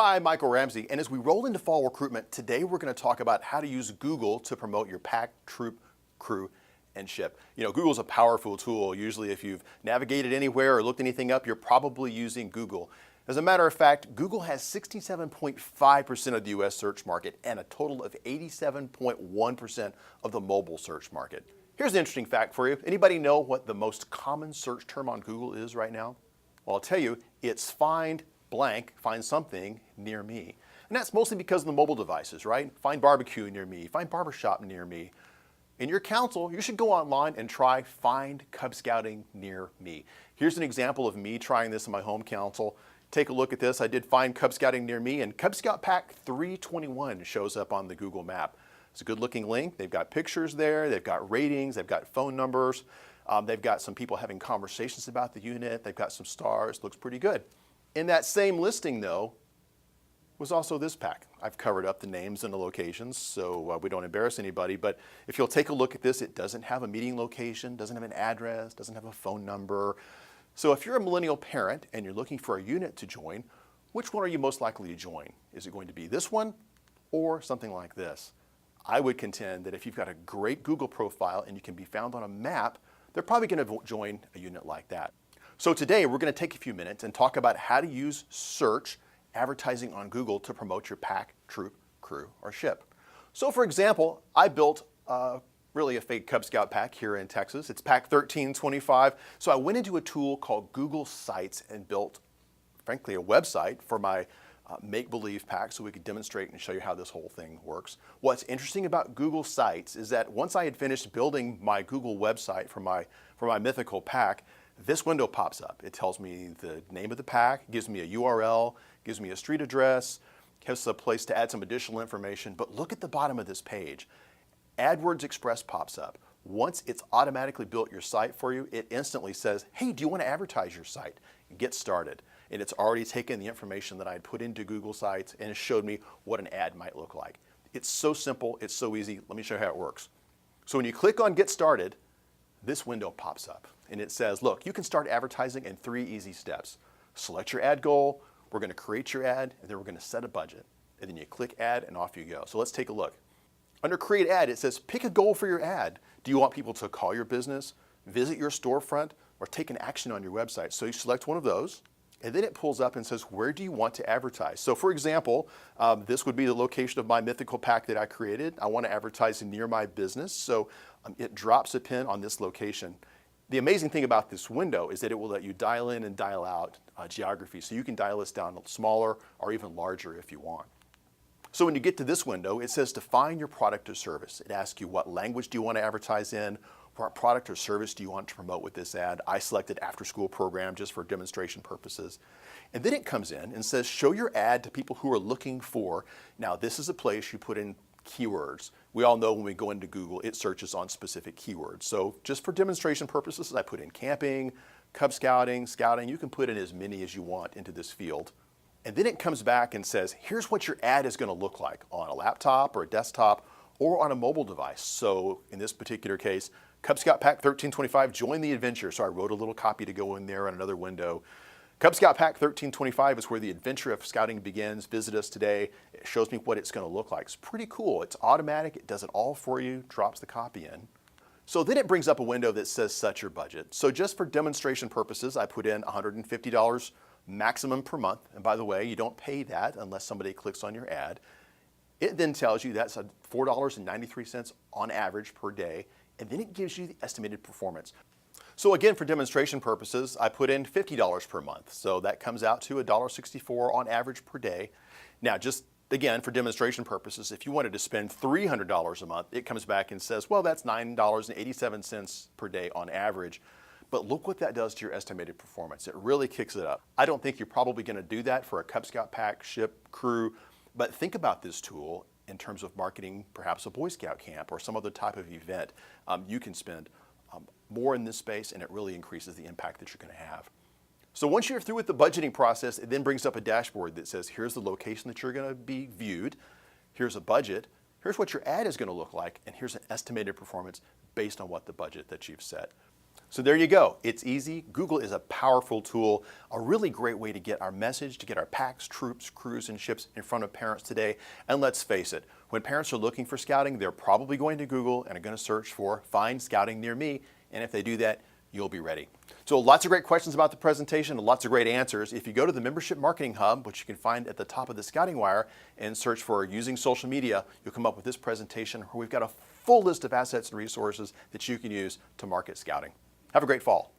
Hi, Michael Ramsey, and as we roll into fall recruitment, today we're going to talk about how to use Google to promote your pack, troop, crew, and ship. You know, Google's a powerful tool. Usually if you've navigated anywhere or looked anything up, you're probably using Google. As a matter of fact, Google has 67.5% of the US search market and a total of 87.1% of the mobile search market. Here's an interesting fact for you. Anybody know what the most common search term on Google is right now? Well, I'll tell you, it's find blank, find something near me. And that's mostly because of the mobile devices, right? Find barbecue near me, find barbershop near me. In your council, you should go online and try find Cub Scouting near me. Here's an example of me trying this in my home council. Take a look at this. I did find Cub Scouting near me, and Cub Scout Pack 321 shows up on the Google map. It's a good looking link. They've got pictures there, they've got ratings, they've got phone numbers, they've got some people having conversations about the unit, they've got some stars, looks pretty good. In that same listing though, was also this pack. I've covered up the names and the locations so we don't embarrass anybody, but if you'll take a look at this, it doesn't have a meeting location, doesn't have an address, doesn't have a phone number. So if you're a millennial parent and you're looking for a unit to join, which one are you most likely to join? Is it going to be this one or something like this? I would contend that if you've got a great Google profile and you can be found on a map, they're probably going to join a unit like that. So today we're going to take a few minutes and talk about how to use search advertising on Google to promote your pack, troop, crew, or ship. So for example, I built really a fake Cub Scout pack here in Texas. It's pack 1325. So I went into a tool called Google Sites and built, frankly, a website for my make-believe pack so we could demonstrate and show you how this whole thing works. What's interesting about Google Sites is that once I had finished building my Google website for my mythical pack, this window pops up. It tells me the name of the pack, gives me a URL, gives me a street address, gives us a place to add some additional information. But look at the bottom of this page. AdWords Express pops up. Once it's automatically built your site for you, it instantly says, hey, do you want to advertise your site? Get started. And it's already taken the information that I had put into Google Sites and it showed me what an ad might look like. It's so simple, it's so easy. Let me show you how it works. So when you click on Get Started, this window pops up and it says, look, you can start advertising in 3 easy steps. Select your ad goal, we're going to create your ad, and then we're going to set a budget. And then you click Add and off you go. So let's take a look. Under Create Ad, it says pick a goal for your ad. Do you want people to call your business, visit your storefront, or take an action on your website? So you select one of those, and then it pulls up and says, where do you want to advertise? So for example, this would be the location of my mythical pack that I created. I want to advertise near my business, so it drops a pin on this location. The amazing thing about this window is that it will let you dial in and dial out geography, so you can dial this down smaller or even larger if you want. So when you get to this window, it says define your product or service. It asks you what language do you want to advertise in, what product or service do you want to promote with this ad. I selected after school program just for demonstration purposes. And then it comes in and says show your ad to people who are looking for. Now this is a place you put in keywords. We all know when we go into Google, it searches on specific keywords. So just for demonstration purposes, I put in camping, Cub Scouting, scouting. You can put in as many as you want into this field. And then it comes back and says, here's what your ad is going to look like on a laptop or a desktop or on a mobile device. So in this particular case, Cub Scout Pack 1325, join the adventure. So I wrote a little copy to go in there on another window. Cub Scout Pack 1325 is where the adventure of scouting begins. Visit us today. It shows me what it's going to look like. It's pretty cool. It's automatic. It does it all for you, drops the copy in. So then it brings up a window that says set your budget. So just for demonstration purposes, I put in $150 maximum per month. And by the way, you don't pay that unless somebody clicks on your ad. It then tells you that's $4.93 on average per day. And then it gives you the estimated performance. So again, for demonstration purposes, I put in $50 per month. So that comes out to $1.64 on average per day. Now, just again, for demonstration purposes, if you wanted to spend $300 a month, it comes back and says, well, that's $9.87 per day on average. But look what that does to your estimated performance. It really kicks it up. I don't think you're probably going to do that for a Cub Scout pack, ship, crew, but think about this tool in terms of marketing perhaps a Boy Scout camp or some other type of event. You can spend more in this space and it really increases the impact that you're going to have. So once you're through with the budgeting process, it then brings up a dashboard that says, here's the location that you're going to be viewed, here's a budget, here's what your ad is going to look like, and here's an estimated performance based on what the budget that you've set. So there you go. It's easy. Google is a powerful tool, a really great way to get our message, to get our packs, troops, crews, and ships in front of parents today. And let's face it, when parents are looking for scouting, they're probably going to Google and are going to search for "Find Scouting Near Me." And if they do that, you'll be ready. So lots of great questions about the presentation, lots of great answers. If you go to the Membership Marketing Hub, which you can find at the top of the Scouting Wire, and search for "Using Social Media," you'll come up with this presentation where we've got a full list of assets and resources that you can use to market scouting. Have a great fall.